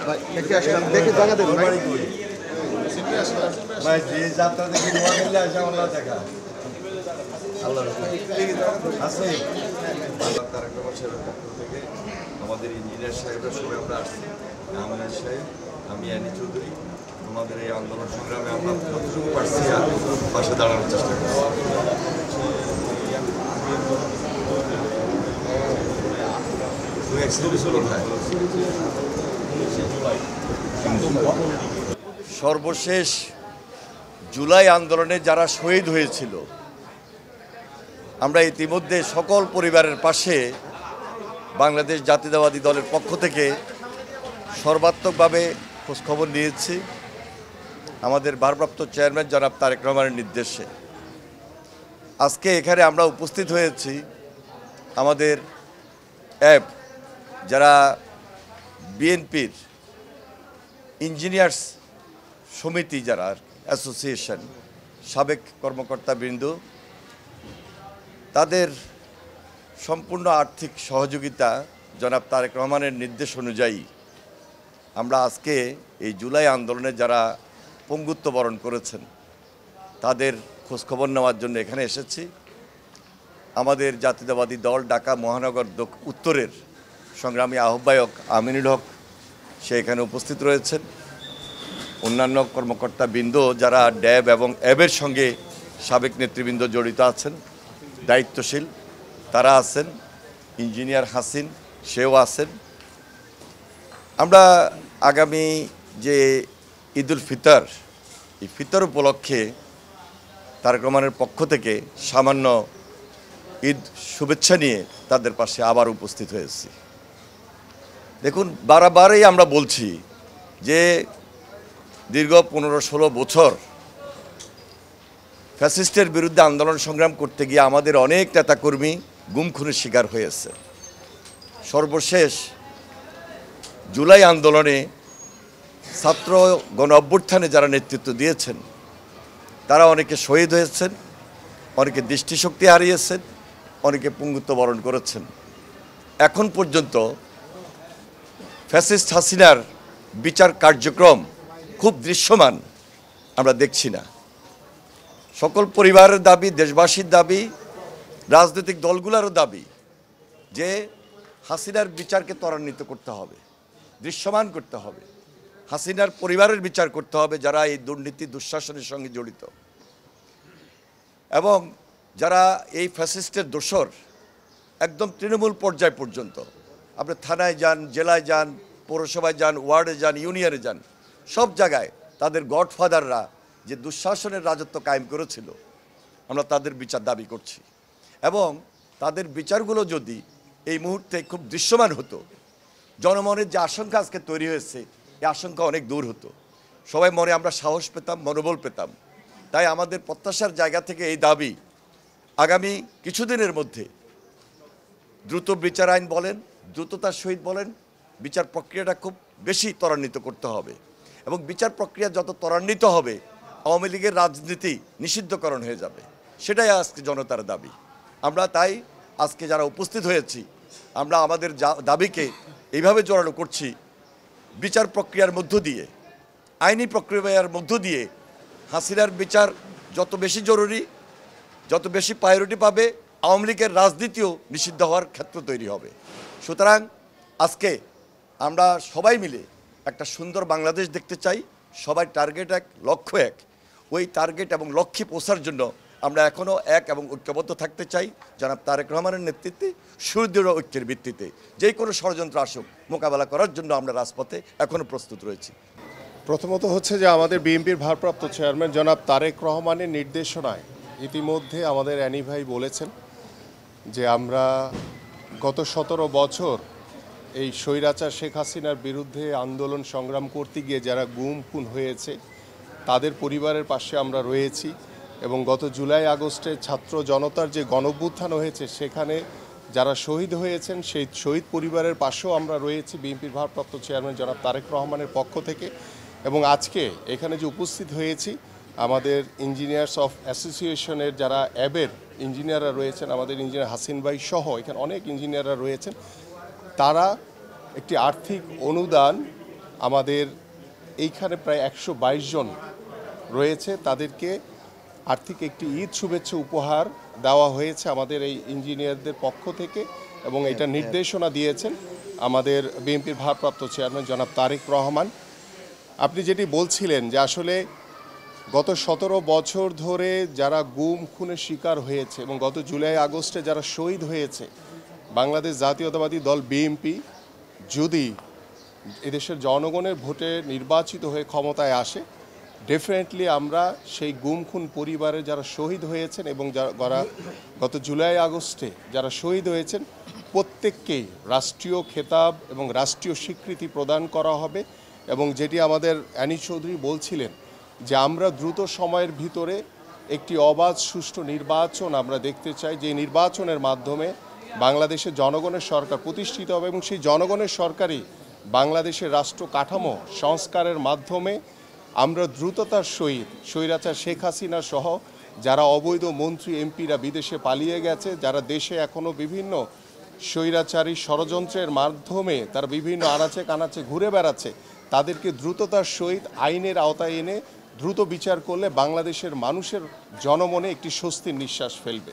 ভাই দেখে আসলাম, দেখে জায়গা দেন ভাই। ভাই যে যাত্রা দেখি নোয়াখালী আসে আমার দেখা আল্লাহ আছে তারেক রহমান সাহেবের পক্ষ থেকে আমাদের ইঞ্জিনিয়ার সাহেবরা সবাই আমরা আসছি। আহমেদ সাহেব, আমি অ্যানি চৌধুরী, আমাদের এই আন্দোলন সংগ্রামে আমরা যতটুকু পারছি আর পাশে দাঁড়ানোর চেষ্টা করছি। সর্বশেষ জুলাই আন্দোলনে যারা শহীদ হয়েছিল, আমরা ইতিমধ্যে সকল পরিবারের পাশে বাংলাদেশ জাতীয়তাবাদী দলের পক্ষ থেকে সর্বাত্মকভাবে খোঁজখবর নিয়েছি। আমাদের ভারপ্রাপ্ত চেয়ারম্যান জনাব তারেক রহমানের নির্দেশে আজকে এখানে আমরা উপস্থিত হয়েছি। আমাদের অ্যাব যারা বিএনপির ইঞ্জিনিয়ার্স সমিতি, যারা অ্যাসোসিয়েশন সাবেক কর্মকর্তাবৃন্দ, তাদের সম্পূর্ণ আর্থিক সহযোগিতা জনাব তারেক রহমানের নির্দেশ অনুযায়ী আমরা আজকে এই জুলাই আন্দোলনে যারা পঙ্গুত্ব বরণ করেছেন তাদের খোঁজখবর নেওয়ার জন্য এখানে এসেছি। আমাদের জাতীয়তাবাদী দল ঢাকা মহানগর উত্তরের সংগ্রামী আহ্বায়ক আমিনুল হক সে এখানে উপস্থিত রয়েছেন। অন্যান্য কর্মকর্তাবৃন্দ যারা ড্যাব এবং অ্যাবের সঙ্গে সাবেক নেতৃবৃন্দ জড়িত আছেন, দায়িত্বশীল তারা আছেন। ইঞ্জিনিয়ার হাসিন সেও আছেন। আমরা আগামী যে ঈদুল ফিতর, এই ফিতর উপলক্ষে তারেক রহমানের পক্ষ থেকে সামান্য ঈদ শুভেচ্ছা নিয়ে তাদের পাশে আবার উপস্থিত হয়েছি। দেখুন, বারবারই আমরা বলছি যে দীর্ঘ 15-16 বছর ফ্যাসিস্টের বিরুদ্ধে আন্দোলন সংগ্রাম করতে গিয়ে আমাদের অনেক নেতাকর্মী গুম খুনের শিকার হয়েছে। সর্বশেষ জুলাই আন্দোলনে ছাত্র গণ অভ্যুত্থানে যারা নেতৃত্ব দিয়েছেন তারা অনেকে শহীদ হয়েছেন, অনেকে দৃষ্টিশক্তি হারিয়েছেন, অনেকে পঙ্গুত্ব বরণ করেছেন। এখন পর্যন্ত ফ্যাসিস্ট হাসিনার বিচার কার্যক্রম খুব দৃশ্যমান আমরা দেখছি না। সকল পরিবারের দাবি, দেশবাসীর দাবি, রাজনৈতিক দলগুলোরও দাবি যে হাসিনার বিচারকে ত্বরান্বিত করতে হবে, দৃশ্যমান করতে হবে। হাসিনার পরিবারের বিচার করতে হবে যারা এই দুর্নীতি দুঃশাসনের সঙ্গে জড়িত, এবং যারা এই ফ্যাসিস্টের দোসর একদম তৃণমূল পর্যায় পর্যন্ত। আপনি থানায় যান, জেলায় যান, পৌরসভায় যান, ওয়ার্ডে যান, ইউনিয়নে যান, সব জায়গায় তাদের গডফাদাররা যে দুঃশাসনের রাজত্ব কায়েম করেছিল, আমরা তাদের বিচার দাবি করছি। এবং তাদের বিচারগুলো যদি এই মুহূর্তে খুব দৃশ্যমান হতো, জনমনের যে আশঙ্কা আজকে তৈরি হয়েছে এই আশঙ্কা অনেক দূর হতো। সবাই মনে আমরা সাহস পেতাম, মনোবল পেতাম। তাই আমাদের প্রত্যাশার জায়গা থেকে এই দাবি, আগামী কিছুদিনের মধ্যে দ্রুত বিচার আইন বলেন, দ্রুততার সহিত বলেন, বিচার প্রক্রিয়াটা খুব বেশি ত্বরান্বিত করতে হবে। এবং বিচার প্রক্রিয়া যত ত্বরান্বিত হবে, আওয়ামী লীগের রাজনীতি নিষিদ্ধকরণ হয়ে যাবে। সেটাই আজকে জনতার দাবি। আমরা তাই আজকে যারা উপস্থিত হয়েছি, আমরা আমাদের দাবিকে এইভাবে জোরালো করছি, বিচার প্রক্রিয়ার মধ্য দিয়ে, আইনি প্রক্রিয়ার মধ্য দিয়ে হাসিনার বিচার যত বেশি জরুরি, যত বেশি প্রায়োরিটি পাবে, আওয়ামী লীগের রাজনীতিও নিষিদ্ধ হওয়ার ক্ষেত্র তৈরি হবে। সুতরাং আজকে আমরা সবাই মিলে একটা সুন্দর বাংলাদেশ দেখতে চাই। সবাই টার্গেট এক, লক্ষ্য এক। ওই টার্গেট এবং লক্ষ্যে পৌঁছার জন্য আমরা এখনও এক এবং ঐক্যবদ্ধ থাকতে চাই। জনাব তারেক রহমানের নেতৃত্বে সুদৃঢ় ঐক্যের ভিত্তিতে যে কোনো ষড়যন্ত্র আসুক মোকাবেলা করার জন্য আমরা রাজপথে এখনও প্রস্তুত রয়েছি। প্রথমত হচ্ছে যে আমাদের বিএনপির ভারপ্রাপ্ত চেয়ারম্যান জনাব তারেক রহমানের নির্দেশনায় ইতিমধ্যে আমাদের অ্যানি ভাই বলেছেন যে আমরা গত 17 বছর এই স্বৈরাচার শেখ হাসিনার বিরুদ্ধে আন্দোলন সংগ্রাম করতে গিয়ে যারা গুম খুন হয়েছে তাদের পরিবারের পাশে আমরা রয়েছি। এবং গত জুলাই আগস্টে ছাত্র জনতার যে গণঅভ্যুত্থান হয়েছে সেখানে যারা শহীদ হয়েছেন সেই শহীদ পরিবারের পাশেও আমরা রয়েছি বিএনপির ভারপ্রাপ্ত চেয়ারম্যান জনাব তারেক রহমানের পক্ষ থেকে। এবং আজকে এখানে যে উপস্থিত হয়েছি আমাদের ইঞ্জিনিয়ার্স অফ অ্যাসোসিয়েশনের যারা অ্যাবের ইঞ্জিনিয়াররা রয়েছেন, আমাদের ইঞ্জিনিয়ার হাসিন ভাই সহ এখানে অনেক ইঞ্জিনিয়াররা রয়েছেন, তারা একটি আর্থিক অনুদান আমাদের এইখানে প্রায় 122 জন রয়েছে, তাদেরকে আর্থিক একটি ঈদ শুভেচ্ছা উপহার দেওয়া হয়েছে আমাদের এই ইঞ্জিনিয়ারদের পক্ষ থেকে, এবং এটা নির্দেশনা দিয়েছেন আমাদের বিএনপির ভারপ্রাপ্ত চেয়ারম্যান জনাব তারেক রহমান। আপনি যেটি বলছিলেন যে আসলে গত 17 বছর ধরে যারা গুম খুনের শিকার হয়েছে এবং গত জুলাই আগস্টে যারা শহীদ হয়েছে, বাংলাদেশ জাতীয়তাবাদী দল বিএনপি যদি এদেশের জনগণের ভোটে নির্বাচিত হয়ে ক্ষমতায় আসে, ডেফিনেটলি আমরা সেই গুম খুন পরিবারে যারা শহীদ হয়েছেন এবং যারা গত জুলাই আগস্টে যারা শহীদ হয়েছেন প্রত্যেককেই রাষ্ট্রীয় খেতাব এবং রাষ্ট্রীয় স্বীকৃতি প্রদান করা হবে। এবং যেটি আমাদের অ্যানি চৌধুরী বলছিলেন যে আমরা দ্রুত সময়ের ভিতরে একটি অবাধ সুষ্ঠু নির্বাচন আমরা দেখতে চাই, যে নির্বাচনের মাধ্যমে বাংলাদেশের জনগণের সরকার প্রতিষ্ঠিত হবে এবং সেই জনগণের সরকারই বাংলাদেশের রাষ্ট্র কাঠামো সংস্কারের মাধ্যমে আমরা দ্রুততার সহিত স্বৈরাচার শেখ হাসিনা সহ যারা অবৈধ মন্ত্রী এমপিরা বিদেশে পালিয়ে গেছে, যারা দেশে এখনও বিভিন্ন স্বৈরাচারী ষড়যন্ত্রের মাধ্যমে তারা বিভিন্ন আনাচে কানাচে ঘুরে বেড়াচ্ছে, তাদেরকে দ্রুততার সহিত আইনের আওতায় এনে দ্রুত বিচার করলে বাংলাদেশের মানুষের জনমনে একটি স্বস্তির নিঃশ্বাস ফেলবে।